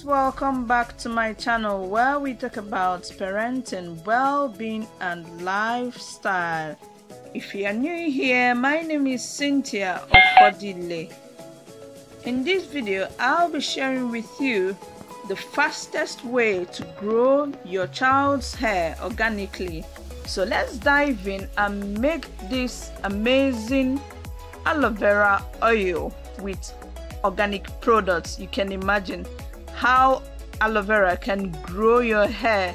Welcome back to my channel where we talk about parenting, well-being and lifestyle. If you are new here, my name is Cynthia Ofodile. In this video, I'll be sharing with you the fastest way to grow your child's hair organically. So let's dive in and make this amazing aloe vera oil with organic products. You can imagine how aloe vera can grow your hair.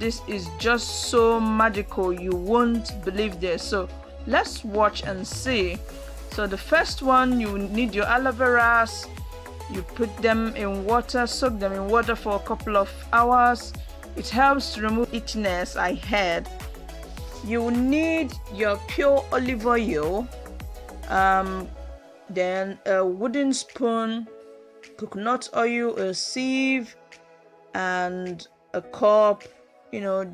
This is just so magical, you won't believe this. So let's watch and see. So the first one, you need your aloe veras. You put them in water, soak them in water for a couple of hours. It helps to remove itchiness, I heard. You need your pure olive oil, then a wooden spoon, coconut oil, a sieve, and a cup,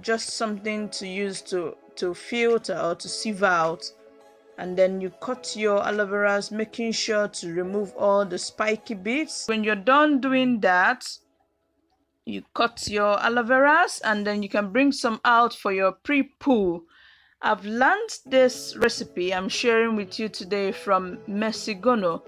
just something to use to filter or to sieve out. And then you cut your aloe veras, making sure to remove all the spiky bits. When you're done doing that, you cut your aloe veras and then you can bring some out for your pre-poo. I've learned this recipe I'm sharing with you today from Gono.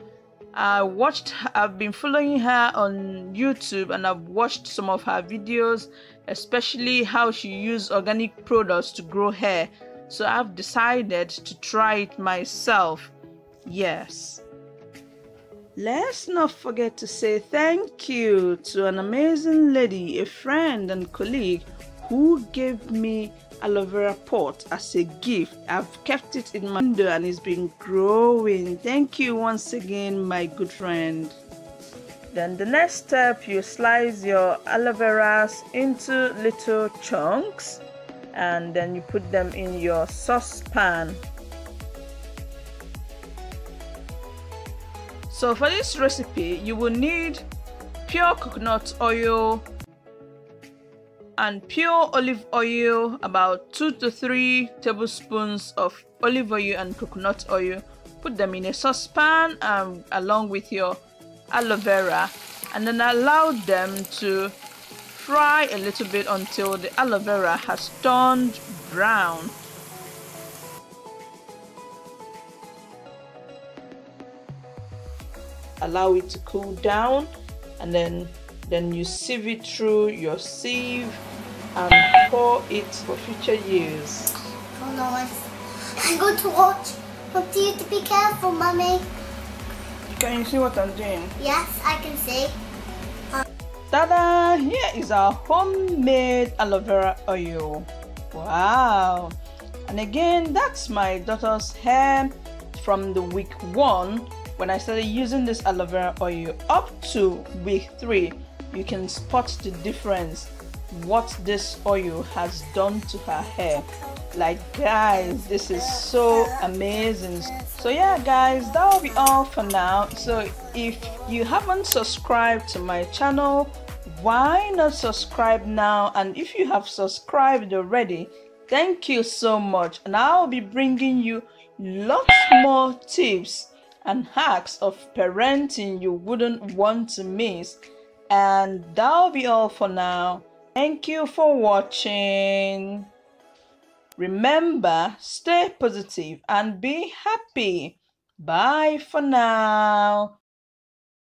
I've been following her on YouTube and I've watched some of her videos, especially how she used organic products to grow hair. So I've decided to try it myself. Yes. Let's not forget to say thank you to an amazing lady, a friend and colleague who gave me aloe vera pot as a gift. I've kept it in my window and it's been growing. Thank you once again, my good friend. Then the next step, you slice your aloe veras into little chunks and then you put them in your saucepan. So for this recipe, you will need pure coconut oil and pure olive oil, about 2 to 3 tablespoons of olive oil and coconut oil. Put them in a saucepan along with your aloe vera, and then allow them to fry a little bit until the aloe vera has turned brown. Allow it to cool down, and then you sieve it through your sieve and pour it for future use. Oh no, I'm going to watch. I want you to be careful, Mummy. Can you see what I'm doing? Yes, I can see. Ta-da! Here is our homemade aloe vera oil. Wow! And again, that's my daughter's hair from the week 1 when I started using this aloe vera oil up to week 3. You can spot the difference, what this oil has done to her hair. Like, guys, this is so amazing. So yeah, guys, that will be all for now. So if you haven't subscribed to my channel, why not subscribe now? And if you have subscribed already, thank you so much, and I'll be bringing you lots more tips and hacks of parenting you wouldn't want to miss. And that'll be all for now. Thank you for watching. Remember, stay positive and be happy. Bye for now.